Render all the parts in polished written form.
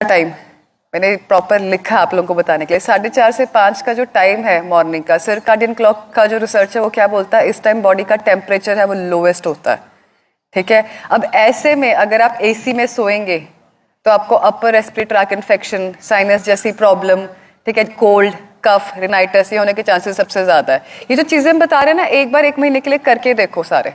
Time मैंने proper लिखा आप लोगों को बताने के लिए। 4:30 से 5 का जो टाइम है मॉर्निंग का, सर्काडियन क्लॉक का जो रिसर्च है वो क्या बोलता है, इस टाइम बॉडी का टेम्परेचर है वो लोवेस्ट होता है। ठीक है, अब ऐसे में अगर आप एसी में सोएंगे तो आपको upper respiratory tract infection, sinus जैसी प्रॉब्लम, ठीक है, कोल्ड, कफ, रिनाइटिस, ये होने के चांसेस सबसे ज्यादा है। ये जो चीजें हम बता रहे हैं ना, एक बार 1 महीने के लिए करके देखो सारे।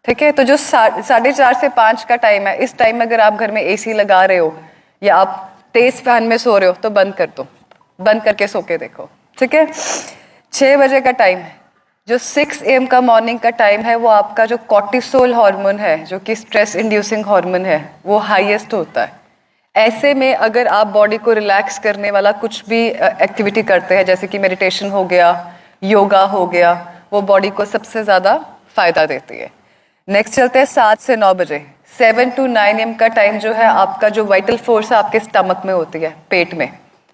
ठीक है, तो जो 4:30 से 5 का टाइम है, इस टाइम में अगर आप घर में एसी लगा रहे हो या आप तेज फैन में सो रहे हो तो बंद कर दो, बंद करके सो के देखो। ठीक है, 6 बजे का टाइम है, जो 6 AM का मॉर्निंग का टाइम है, वो आपका जो कॉर्टिसोल हार्मोन है, जो कि स्ट्रेस इंड्यूसिंग हार्मोन है, वो हाईएस्ट होता है। ऐसे में अगर आप बॉडी को रिलैक्स करने वाला कुछ भी एक्टिविटी करते हैं, जैसे कि मेडिटेशन हो गया, योगा हो गया, वो बॉडी को सबसे ज्यादा फायदा देती है। नेक्स्ट चलते हैं 7 से 9 बजे। 7 to 9 AM का टाइम जो है आपका जो वाइटल फोर्स है आपके स्टमक में होती है, पेट में।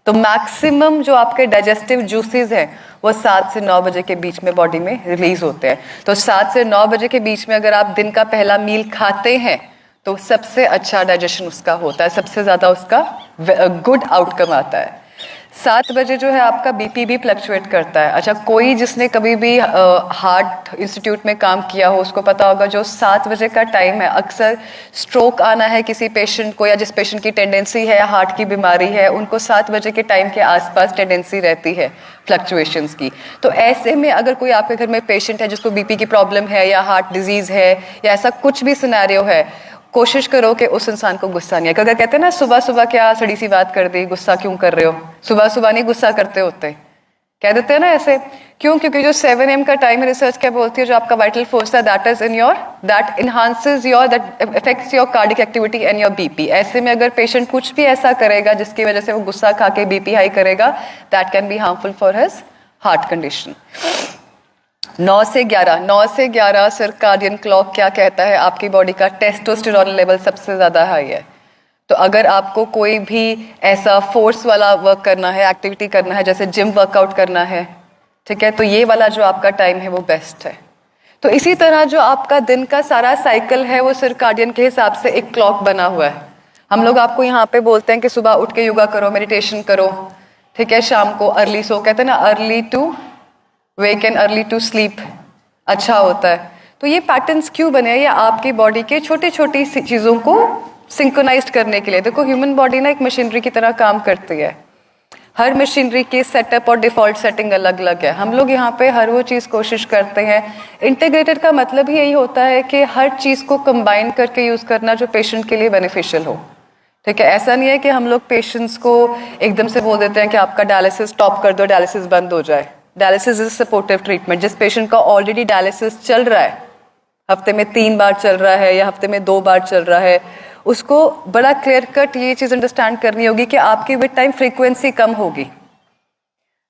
तो मैक्सिमम जो आपके डाइजेस्टिव जूसेस हैं वो 7 से 9 बजे के बीच में बॉडी में रिलीज होते हैं। तो 7 से 9 बजे के बीच में अगर आप दिन का पहला मील खाते हैं तो सबसे अच्छा डाइजेशन उसका होता है, सबसे ज्यादा उसका गुड आउटकम आता है। 7 बजे जो है आपका बीपी भी फ्लक्चुएट करता है। अच्छा, कोई जिसने कभी भी हार्ट इंस्टीट्यूट में काम किया हो उसको पता होगा, जो 7 बजे का टाइम है, अक्सर स्ट्रोक आना है किसी पेशेंट को, या जिस पेशेंट की टेंडेंसी है हार्ट की बीमारी है, उनको 7 बजे के टाइम के आसपास टेंडेंसी रहती है फ्लक्चुएशंस की। तो ऐसे में अगर कोई आपके घर में पेशेंट है जिसको बीपी की प्रॉब्लम है या हार्ट डिजीज है या ऐसा कुछ भी सिनेरियो है, कोशिश करो कि उस इंसान को गुस्सा नहीं है। अगर कहते हैं ना सुबह सुबह क्या सड़ी सी बात कर दी, गुस्सा क्यों कर रहे हो, सुबह सुबह नहीं गुस्सा करते होते, कह देते हैं ना ऐसे, क्यों? क्योंकि जो 7 AM का टाइम रिसर्च क्या बोलती है, जो आपका वाइटल फोर्स है that is in your, that enhances your, that affects your cardiac activity and your BP. ऐसे में अगर पेशेंट कुछ भी ऐसा करेगा जिसकी वजह से वो गुस्सा खा के बीपी हाई करेगा, that can be harmful for his heart condition. 9 से 11 सर्काडियन क्लॉक क्या कहता है, आपकी बॉडी का टेस्टोस्टेरोन लेवल सबसे ज्यादा हाई है। तो अगर आपको कोई भी ऐसा फोर्स वाला वर्क करना है, एक्टिविटी करना है, जैसे जिम वर्कआउट करना है, ठीक है, तो ये वाला जो आपका टाइम है वो बेस्ट है। तो इसी तरह जो आपका दिन का सारा साइकिल है वो सर्काडियन के हिसाब से एक क्लॉक बना हुआ है। हम लोग आपको यहाँ पे बोलते हैं कि सुबह उठ के योगा करो, मेडिटेशन करो, ठीक है, शाम को अर्ली सो, कहते हैं ना early to wake and early to sleep अच्छा होता है। तो ये पैटर्न्स क्यों बने हैं? ये आपकी बॉडी के छोटी छोटी चीजों को सिंक्रोनाइज करने के लिए। देखो, ह्यूमन बॉडी ना एक मशीनरी की तरह काम करती है। हर मशीनरी की सेटअप और डिफॉल्ट सेटिंग अलग अलग है। हम लोग यहाँ पे हर वो चीज कोशिश करते हैं। इंटीग्रेटेड का मतलब ही यही होता है कि हर चीज को कंबाइन करके यूज करना जो पेशेंट के लिए बेनिफिशियल हो। ठीक है, ऐसा नहीं है कि हम लोग पेशेंट्स को एकदम से बोल देते हैं कि आपका डायलिसिस स्टॉप कर दो, डायलिसिस बंद हो जाए। Dialysis is supportive treatment. जिस पेशेंट का ऑलरेडी डायलिसिस चल रहा है, हफ्ते में 3 बार चल रहा है या हफ्ते में 2 बार चल रहा है, उसको बड़ा क्लियर कट ये चीज अंडरस्टैंड करनी होगी कि आपकी विद टाइम फ्रीक्वेंसी कम होगी।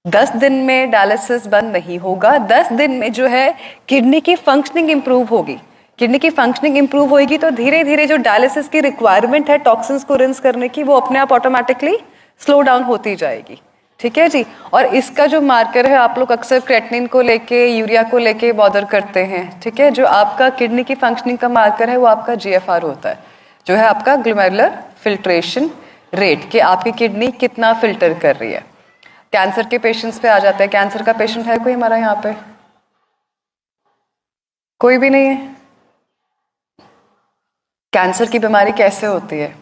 10 दिन में डायलिसिस बंद नहीं होगा। 10 दिन में जो है किडनी की फंक्शनिंग इंप्रूव होगी। किडनी की फंक्शनिंग इंप्रूव होगी तो धीरे धीरे जो डायलिसिस की रिक्वायरमेंट है टॉक्सिन्स को रिंस करने की, वो अपने आप ऑटोमेटिकली स्लो डाउन होती जाएगी। ठीक है जी। और इसका जो मार्कर है, आप लोग अक्सर क्रेटिनिन को लेके, यूरिया को लेके बॉदर करते हैं। ठीक है, जो आपका किडनी की फंक्शनिंग का मार्कर है वो आपका GFR होता है, जो है आपका ग्लोमेरुलर फिल्ट्रेशन रेट, कि आपकी किडनी कितना फिल्टर कर रही है। कैंसर के पेशेंट्स पे आ जाते हैं। कैंसर का पेशेंट है कोई हमारा यहाँ पे? कोई भी नहीं है। कैंसर की बीमारी कैसे होती है?